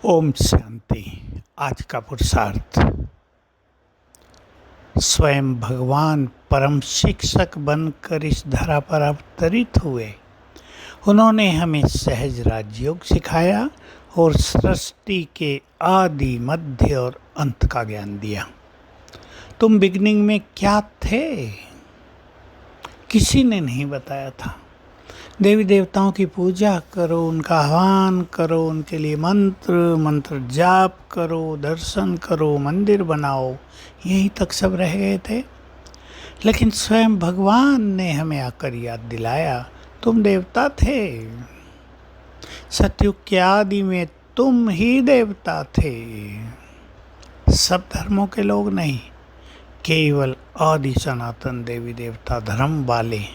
ओम शांति। आज का पुरुषार्थ, स्वयं भगवान परम शिक्षक बनकर इस धरा पर अवतरित हुए। उन्होंने हमें सहज राजयोग सिखाया और सृष्टि के आदि, मध्य और अंत का ज्ञान दिया। तुम बिगनिंग में क्या थे, किसी ने नहीं बताया था। देवी देवताओं की पूजा करो, उनका आह्वान करो, उनके लिए मंत्र जाप करो, दर्शन करो, मंदिर बनाओ, यहीं तक सब रह गए थे। लेकिन स्वयं भगवान ने हमें आकर याद दिलाया, तुम देवता थे। सतयुग के आदि में तुम ही देवता थे। सब धर्मों के लोग नहीं, केवल आदि सनातन देवी देवता धर्म वाले,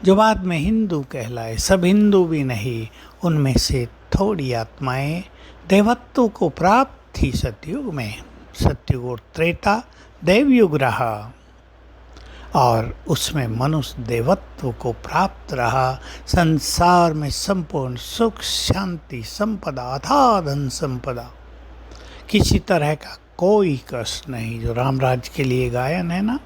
जो बाद में हिंदू कहलाए। सब हिंदू भी नहीं, उनमें से थोड़ी आत्माएं देवत्व को प्राप्त थी सतयुग में। सतयुग और त्रेता देवयुग रहा और उसमें मनुष्य देवत्व को प्राप्त रहा। संसार में संपूर्ण सुख, शांति, संपदा, अथाह धन संपदा, किसी तरह का कोई कष्ट नहीं। जो रामराज के लिए गायन है ना,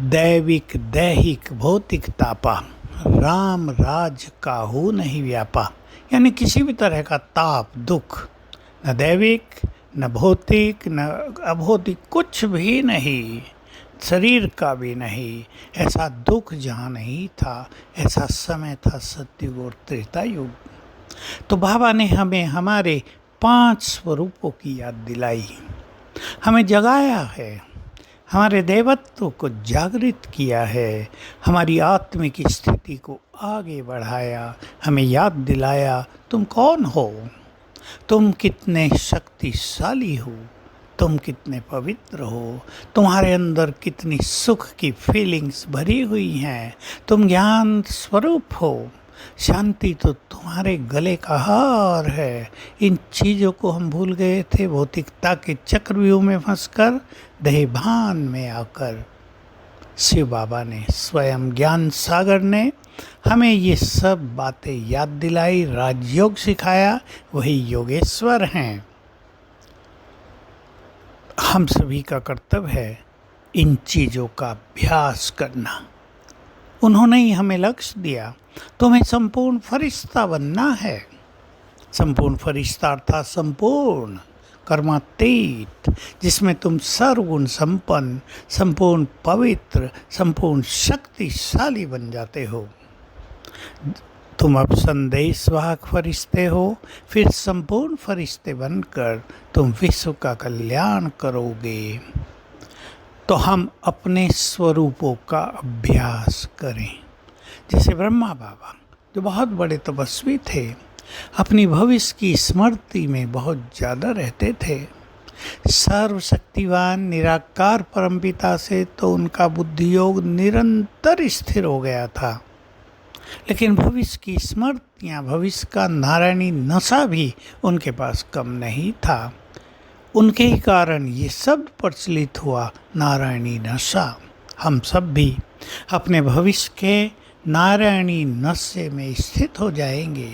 दैविक दैहिक भौतिक तापा, राम राज काहू नहीं व्यापा। यानी किसी भी तरह का ताप, दुख, न दैविक न भौतिक न अभौतिक, कुछ भी नहीं, शरीर का भी नहीं। ऐसा दुख जहाँ नहीं था, ऐसा समय था सतयुग और त्रेता युग। तो बाबा ने हमें हमारे 5 स्वरूपों की याद दिलाई, हमें जगाया है, हमारे देवत्व को जागृत किया है, हमारी आत्मिक स्थिति को आगे बढ़ाया, हमें याद दिलाया तुम कौन हो, तुम कितने शक्तिशाली हो, तुम कितने पवित्र हो, तुम्हारे अंदर कितनी सुख की फीलिंग्स भरी हुई हैं, तुम ज्ञान स्वरूप हो। शांति तो तुम्हारे गले का हार है। इन चीज़ों को हम भूल गए थे भौतिकता के चक्रव्यूह में फंसकर। देहभान में आकर शिव बाबा ने, स्वयं ज्ञान सागर ने हमें ये सब बातें याद दिलाई, राजयोग सिखाया। वही योगेश्वर हैं। हम सभी का कर्तव्य है इन चीज़ों का अभ्यास करना। उन्होंने ही हमें लक्ष्य दिया, तुम्हें संपूर्ण फरिश्ता बनना है। संपूर्ण फरिश्ता अर्थात संपूर्ण कर्मातीत, जिसमें तुम सर्वगुण संपन्न, संपूर्ण पवित्र, संपूर्ण शक्तिशाली बन जाते हो। तुम अब संदेश वाहक फरिश्ते हो, फिर संपूर्ण फरिश्ते बनकर तुम विश्व का कल्याण करोगे। तो हम अपने स्वरूपों का अभ्यास करें। जैसे ब्रह्मा बाबा, जो बहुत बड़े तपस्वी थे, अपनी भविष्य की स्मृति में बहुत ज़्यादा रहते थे। सर्वशक्तिवान निराकार परमपिता से तो उनका बुद्धि योग निरंतर स्थिर हो गया था। लेकिन भविष्य की स्मृतियाँ, भविष्य का नारायणी नशा भी उनके पास कम नहीं था। उनके ही कारण ये शब्द प्रचलित हुआ, नारायणी नशा। हम सब भी अपने भविष्य के नारायणी नशे में स्थित हो जाएंगे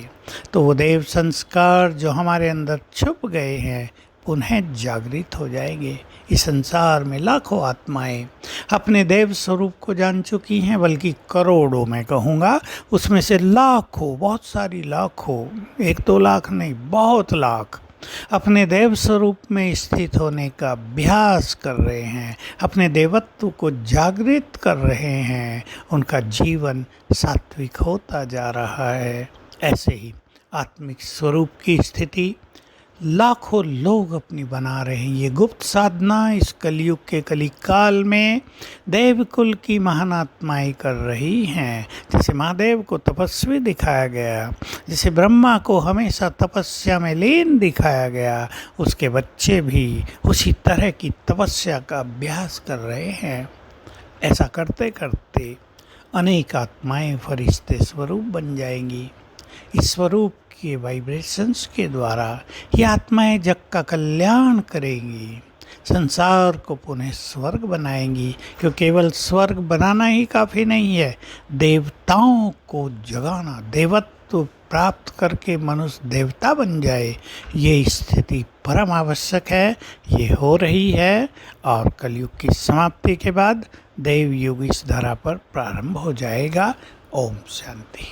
तो वो देव संस्कार जो हमारे अंदर छुप गए हैं पुनः जागृत हो जाएंगे। इस संसार में लाखों आत्माएं अपने देव स्वरूप को जान चुकी हैं, बल्कि करोड़ों मैं कहूँगा। उसमें से लाखों, बहुत सारी लाखों, 1-2 लाख नहीं, बहुत लाख अपने देव स्वरूप में स्थित होने का अभ्यास कर रहे हैं, अपने देवत्व को जागृत कर रहे हैं। उनका जीवन सात्विक होता जा रहा है। ऐसे ही आत्मिक स्वरूप की स्थिति लाखों लोग अपनी बना रहे हैं। ये गुप्त साधना इस कलयुग के कलिकाल में देवकुल की महान आत्माएं कर रही हैं। जैसे महादेव को तपस्वी दिखाया गया, जैसे ब्रह्मा को हमेशा तपस्या में लीन दिखाया गया, उसके बच्चे भी उसी तरह की तपस्या का अभ्यास कर रहे हैं। ऐसा करते करते अनेक आत्माएं फरिश्ते स्वरूप बन जाएंगी। इस स्वरूप के वाइब्रेशंस के द्वारा ये आत्माएं जग का कल्याण करेंगी, संसार को पुनः स्वर्ग बनाएंगी। क्योंकि केवल स्वर्ग बनाना ही काफ़ी नहीं है, देवताओं को जगाना, देवत्व वस्तु प्राप्त करके मनुष्य देवता बन जाए, ये स्थिति परम आवश्यक है। ये हो रही है और कलयुग की समाप्ति के बाद देव युग इस धरा पर प्रारंभ हो जाएगा। ओम शांति।